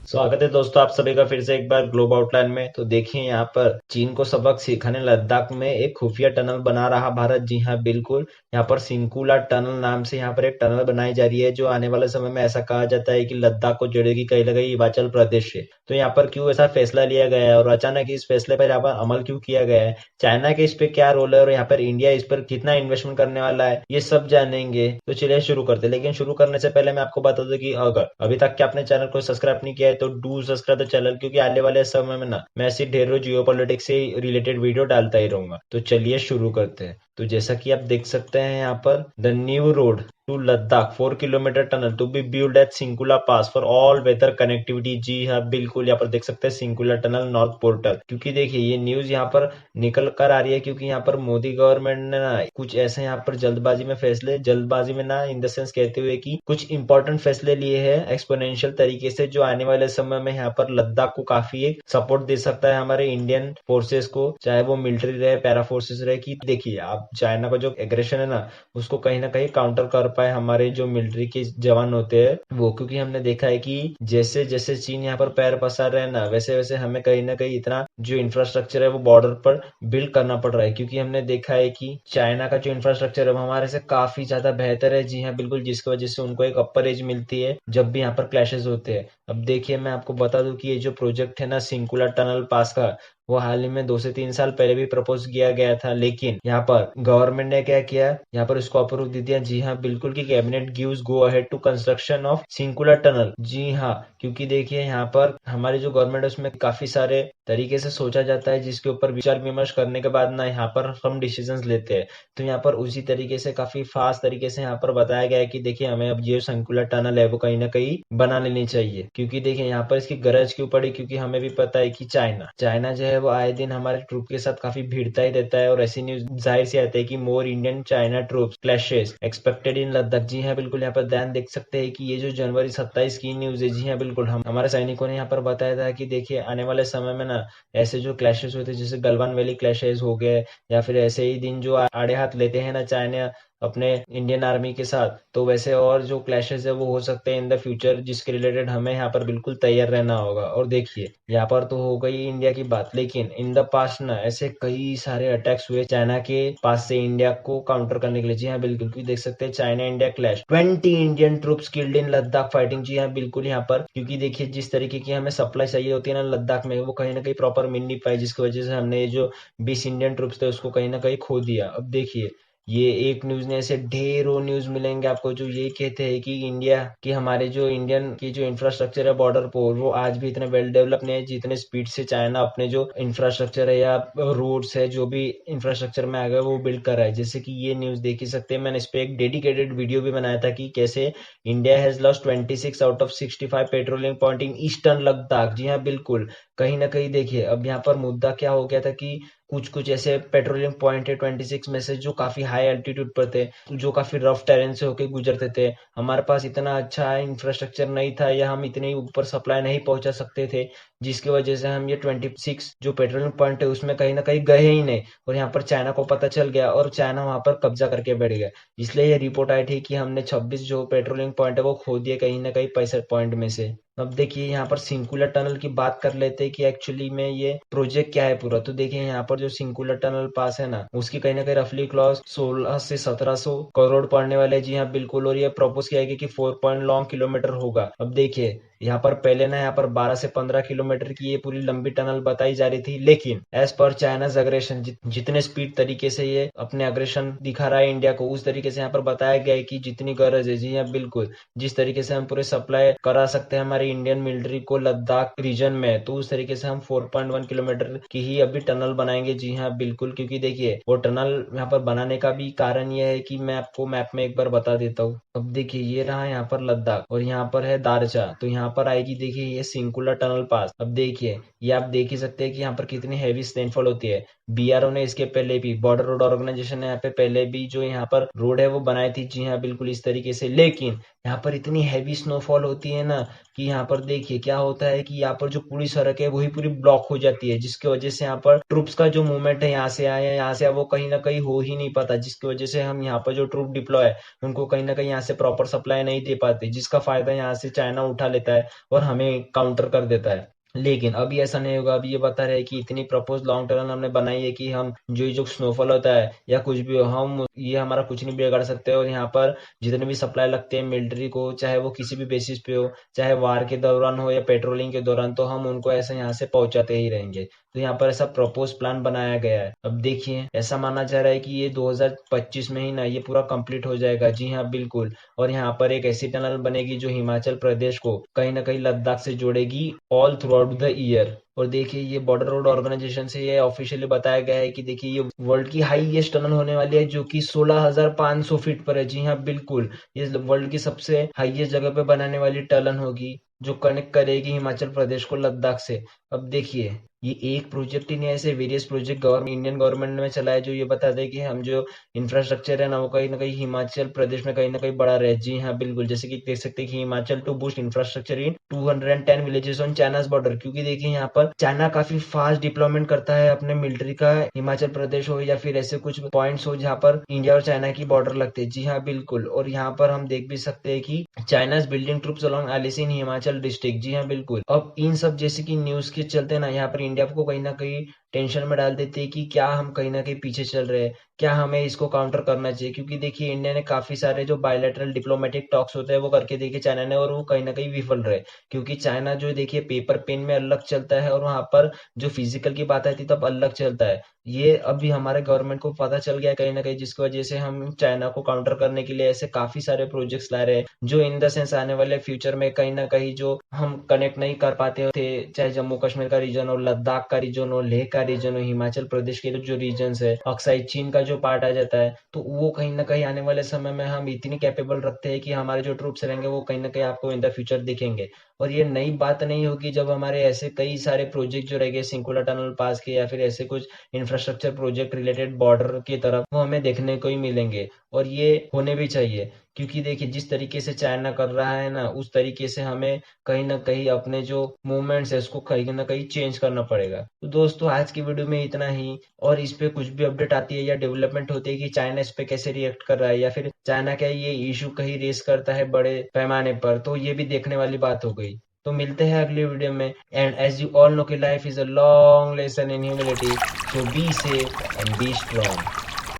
स्वागत है दोस्तों आप सभी का फिर से एक बार ग्लोब आउटलाइन में। तो देखिए यहाँ पर चीन को सबक सिखाने लद्दाख में एक खुफिया टनल बना रहा भारत। जी हाँ बिल्कुल, यहाँ पर सिंकुला टनल नाम से यहाँ पर एक टनल बनाई जा रही है जो आने वाले समय में ऐसा कहा जाता है कि लद्दाख को जोड़ेगी कहीं ना कहीं हिमाचल प्रदेश से। तो यहाँ पर क्यों ऐसा फैसला लिया गया है और अचानक इस फैसले पर यहाँ पर अमल क्यों किया गया है, चाइना के इस पे क्या रोल है और यहाँ पर इंडिया इस पर कितना इन्वेस्टमेंट करने वाला है, ये सब जानेंगे। तो चलिए शुरू करते हैं। लेकिन शुरू करने से पहले मैं आपको बता दूं कि अगर अभी तक के आपने चैनल को सब्सक्राइब नहीं किया है तो डू सब्सक्राइब द चैनल, क्योंकि आने वाले समय में ना मैं ऐसी ढेरों जियो पॉलिटिक्स से रिलेटेड वीडियो डालता ही रहूंगा। तो चलिए शुरू करते हैं। तो जैसा कि आप देख सकते हैं यहाँ पर the new road to Ladakh 4 kilometre tunnel to be build at Sinkula pass for all weather connectivity. जी हाँ बिल्कुल, यहाँ पर देख सकते हैं सिंकुला टनल नॉर्थ पोर्टल। क्योंकि देखिए ये न्यूज यहाँ पर निकल कर आ रही है क्योंकि यहाँ पर मोदी गवर्नमेंट ने ना कुछ ऐसे यहाँ पर जल्दबाजी में फैसले, जल्दबाजी में ना इन द सेंस कहते हुए कि कुछ इंपॉर्टेंट फैसले लिए हैं एक्सपोनेंशियल तरीके से, जो आने वाले समय में यहाँ पर लद्दाख को काफी एक सपोर्ट दे सकता है हमारे इंडियन फोर्सेस को, चाहे वो मिलिट्री रहे पैरा फोर्सेस रहे। कि देखिए आप चाइना का जो एग्रेशन है ना उसको कहीं ना कहीं काउंटर कर पाए हमारे जो मिलिट्री के जवान होते हैं वो। क्योंकि हमने देखा है कि जैसे जैसे चीन यहाँ पर पैर पसार रहे हैं ना वैसे वैसे हमें कहीं ना कहीं इतना जो इंफ्रास्ट्रक्चर है वो बॉर्डर पर बिल्ड करना पड़ रहा है। क्योंकि हमने देखा है कि चाइना का जो इंफ्रास्ट्रक्चर है वो हमारे से काफी ज्यादा बेहतर है। जी हाँ बिल्कुल, जिसकी वजह से उनको एक अपर एज मिलती है जब भी यहाँ पर क्लैशेस होते हैं। अब देखिए मैं आपको बता दूं कि ये जो प्रोजेक्ट है ना सिंकुला टनल पास का, वो हाल ही में 2 से 3 साल पहले भी प्रपोज किया गया था। लेकिन यहाँ पर गवर्नमेंट ने क्या किया, यहाँ पर इसको अप्रूव दे दिया। जी हाँ बिल्कुल, कि cabinet gives go ahead to construction of Sinkula tunnel. जी हाँ, क्योंकि देखिए यहाँ पर हमारी जो गवर्नमेंट है उसमें काफी सारे तरीके से सोचा जाता है जिसके ऊपर विचार विमर्श करने के बाद ना यहाँ पर हम डिसीजंस लेते हैं। तो यहाँ पर उसी तरीके से काफी फास्ट तरीके से यहाँ पर बताया गया है कि देखिए हमें अब ये संकुलर टनल है वो कहीं ना कहीं बना लेनी चाहिए। क्योंकि देखिए यहाँ पर इसकी गरज क्यों पड़ी, क्योंकि हमें भी पता है कि चाइना चाइना जो है वो आए दिन हमारे ट्रूप के साथ काफी भिड़ता ही रहता है। और ऐसी न्यूज जाहिर सी आती है कि more Indian China troops clashes expected in Ladakh. जी हाँ बिल्कुल, यहाँ पर ध्यान देख सकते हैं कि ये जो जनवरी 27 की न्यूज है, जी हाँ बिल्कुल, हम हमारे सैनिकों ने यहाँ पर बताया था कि देखिए आने वाले समय में ना ऐसे जो क्लैशेस होते हैं जैसे गलवान वैली क्लैशेस हो गए, या फिर ऐसे ही दिन जो आड़े हाथ लेते हैं ना चाइना अपने इंडियन आर्मी के साथ, तो वैसे और जो क्लैशेस है वो हो सकते हैं इन द फ्यूचर, जिसके रिलेटेड हमें यहाँ पर बिल्कुल तैयार रहना होगा। और देखिए यहाँ पर तो हो गई इंडिया की बात, लेकिन इन द पास्ट ना ऐसे कई सारे अटैक्स हुए चाइना के पास से इंडिया को काउंटर करने के लिए। जी हाँ बिल्कुल, क्योंकि देख सकते हैं China India clash 20 Indian troops killed in Ladakh fighting. जी हाँ बिल्कुल, यहाँ पर क्योंकि देखिए जिस तरीके की हमें सप्लाई चाहिए होती है ना लद्दाख में, वो कहीं ना कहीं प्रॉपर मिल नहीं पाई, जिसकी वजह से हमने ये जो 20 इंडियन ट्रूप्स थे उसको कहीं ना कहीं खो दिया। अब देखिए ये एक न्यूज ने ऐसे ढेरों न्यूज मिलेंगे आपको जो ये कहते हैं कि इंडिया की हमारे जो इंडियन की जो इंफ्रास्ट्रक्चर है बॉर्डर पर वो आज भी इतना वेल डेवलप नहीं है जितने स्पीड से चाइना अपने जो इंफ्रास्ट्रक्चर है या रोड्स है जो भी इंफ्रास्ट्रक्चर में आ गया वो बिल्ड कर रहा है। जैसे कि ये न्यूज देख ही सकते हैं, मैंने इस पे एक डेडिकेटेड वीडियो भी बनाया था कि कैसे India has lost 26 out of 65 patrolling point in eastern Ladakh. जी हाँ बिल्कुल, कहीं ना कहीं देखिए अब यहाँ पर मुद्दा क्या हो गया था कि कुछ कुछ ऐसे पेट्रोलियम पॉइंट है 26 में से जो काफी हाई एल्टीट्यूड पर थे, जो काफी रफ टेरेन से होके गुजरते थे। हमारे पास इतना अच्छा इंफ्रास्ट्रक्चर नहीं था या हम इतने ऊपर सप्लाई नहीं पहुंचा सकते थे, जिसकी वजह से हम ये 26 जो पेट्रोलियम पॉइंट है उसमें कहीं ना कहीं गए ही नहीं। और यहाँ पर चाइना को पता चल गया और चाइना वहां पर कब्जा करके बैठ गया। इसलिए ये रिपोर्ट आई थी कि हमने 26 जो पेट्रोलिंग पॉइंट है वो खो दिए कहीं ना कहीं 65 पॉइंट में से। अब देखिए यहाँ पर सिंकुलर टनल की बात कर लेते हैं कि एक्चुअली में ये प्रोजेक्ट क्या है पूरा। तो देखिए यहाँ पर जो सिंकुलर टनल पास है ना उसकी कहीं ना कहीं रफली क्लॉज 16 से 1700 करोड़ पड़ने वाले हैं। जी हाँ बिल्कुल, और ये प्रपोज किया गया कि 4 किलोमीटर होगा। अब देखिए यहाँ पर पहले ना यहाँ पर 12 से 15 किलोमीटर की ये पूरी लंबी टनल बताई जा रही थी, लेकिन एज पर चाइनाज अग्रेशन जितने स्पीड तरीके से ये अपने अग्रेशन दिखा रहा है इंडिया को, उस तरीके से यहाँ पर बताया गया है कि जितनी गरज है, जी हाँ बिल्कुल, जिस तरीके से हम पूरे सप्लाई करा सकते हैं हमारी इंडियन मिलिट्री को लद्दाख रीजन में, तो उस तरीके से हम 4.1 किलोमीटर की ही अभी टनल बनाएंगे। जी हाँ बिल्कुल, क्योंकि देखिए वो टनल यहाँ पर बनाने का भी कारण ये है कि मैं आपको मैप में एक बार बता देता हूँ। अब देखिए ये रहा यहाँ पर लद्दाख और यहाँ पर है दारचा, तो यहाँ पर आएगी देखिए ये सिंकुलर टनल पास। अब देखिए ये आप देख ही सकते हैं कि यहाँ पर कितनी हैवी स्नोफॉल होती है। बीआरओ ने इसके पहले भी, बॉर्डर रोड ऑर्गेनाइजेशन ने यहाँ पे पहले भी जो यहाँ पर रोड है वो बनाई थी। जी हाँ, बिल्कुल इस तरीके से। लेकिन यहाँ पर इतनी हैवी स्नोफॉल होती है ना कि यहाँ पर देखिए क्या होता है कि यहाँ पर जो पूरी सड़क है वही पूरी ब्लॉक हो जाती है, जिसकी वजह से यहाँ पर ट्रूप्स का जो मूवमेंट है यहाँ से आए यहाँ से वो कहीं ना कहीं हो ही नहीं पाता, जिसकी वजह से हम यहाँ पर जो ट्रूप डिप्लॉय है उनको कहीं ना कहीं यहाँ से प्रॉपर सप्लाई नहीं दे पाते, जिसका फायदा यहाँ से चाइना उठा लेता है और हमें काउंटर कर देता है। लेकिन अभी ऐसा नहीं होगा। अभी ये बता रहे हैं कि इतनी प्रपोज लॉन्ग टनल हमने बनाई है कि हम जो स्नोफॉल होता है या कुछ भी हो, हम ये हमारा कुछ नहीं बिगाड़ सकते। और यहाँ पर जितने भी सप्लाई लगते हैं मिलिट्री को, चाहे वो किसी भी बेसिस पे हो, चाहे वार के दौरान हो या पेट्रोलिंग के दौरान, तो हम उनको ऐसे यहाँ से पहुंचाते ही रहेंगे। तो यहाँ पर ऐसा प्रपोज प्लान बनाया गया है। अब देखिए, ऐसा माना जा रहा है कि ये 2025 में ही ना ये पूरा कंप्लीट हो जाएगा। जी हाँ, बिल्कुल। और यहाँ पर एक ऐसी टनल बनेगी जो हिमाचल प्रदेश को कहीं ना कहीं लद्दाख से जोड़ेगी all through out the year. और देखिए, ये बॉर्डर रोड ऑर्गेनाइजेशन से ये ऑफिशियली बताया गया है कि देखिए ये वर्ल्ड की हाईएस्ट टनल होने वाली है, जो कि 16,500 फीट पर है। जी हाँ, बिल्कुल। ये वर्ल्ड की सबसे हाईएस्ट जगह पे बनाने वाली टनल होगी, जो कनेक्ट करेगी हिमाचल प्रदेश को लद्दाख से। अब देखिए, ये एक प्रोजेक्ट ही नहीं है, ऐसे various project government, Indian government ने चलाया, जो ये बता दे कि हम जो इंफ्रास्ट्रक्चर है ना कहीं हिमाचल प्रदेश में कहीं ना कहीं बढ़ा रहे। जी हाँ, बिल्कुल। जैसे कि देख सकते हैं कि Himachal to boost infrastructure in 210 villages on China's border, क्योंकि देखिए यहाँ पर चाइना काफी फास्ट डिप्लॉयमेंट करता है अपने मिलिट्री का। हिमाचल प्रदेश हो या फिर ऐसे कुछ पॉइंट्स हो जहाँ पर इंडिया और चाइना की बॉर्डर लगते हैं। जी हाँ, बिल्कुल। और यहाँ पर हम देख भी सकते हैं कि China is building troops along Alice in Himachal district. जी हाँ, बिल्कुल। अब इन सब जैसे कि न्यूज के चलते ना यहाँ पर इंडिया को कहीं ना कहीं टेंशन में डाल देते हैं कि क्या हम कहीं ना कहीं पीछे चल रहे हैं, क्या हमें इसको काउंटर करना चाहिए। क्योंकि देखिए, इंडिया ने काफी सारे जो बायलैटरल डिप्लोमेटिक टॉक्स होते हैं वो करके देखिए चाइना ने, और वो कहीं ना कहीं विफल रहे। क्योंकि चाइना जो देखिए पेपर पेन में अलग चलता है, और वहां पर जो फिजिकल की बात आती है तब अलग चलता है। ये अभी हमारे गवर्नमेंट को पता चल गया कहीं ना कहीं, जिसकी वजह से हम चाइना को काउंटर करने के लिए ऐसे काफी सारे प्रोजेक्ट्स ला रहे हैं, जो इन द सेंस आने वाले फ्यूचर में कहीं ना कहीं जो हम कनेक्ट नहीं कर पाते थे, चाहे जम्मू कश्मीर का रीजन हो, लद्दाख का रीजन हो, लेह का रीजन हो, हिमाचल प्रदेश के जो रीजन है, अक्साई चीन का जो पार्ट आ जाता है, तो वो कहीं ना कहीं आने वाले समय में हम इतनी कैपेबल रखते हैं कि हमारे जो ट्रूप्स रहेंगे वो कहीं ना कहीं आपको इन द फ्यूचर दिखेंगे। और ये नई बात नहीं होगी जब हमारे ऐसे कई सारे प्रोजेक्ट जो रहेंगे सिंकुला टनल पास के या फिर ऐसे कुछ इंफ्रास्ट्रक्चर प्रोजेक्ट रिलेटेड बॉर्डर की तरफ, वो हमें देखने को ही मिलेंगे। और ये होने भी चाहिए, क्योंकि देखिए जिस तरीके से चाइना कर रहा है ना, उस तरीके से हमें कहीं ना कहीं अपने जो मूवमेंट्स है उसको कहीं ना कहीं चेंज करना पड़ेगा। तो दोस्तों, आज की वीडियो में इतना ही। और इस पे कुछ भी अपडेट आती है या डेवलपमेंट होती है कि चाइना इस पे कैसे रिएक्ट कर रहा है, या फिर चाइना क्या ये इशू कहीं रेस करता है बड़े पैमाने पर, तो ये भी देखने वाली बात हो गई। तो मिलते हैं अगली वीडियो में। And as you all know कि life is a long lesson in humility, so be safe and be strong.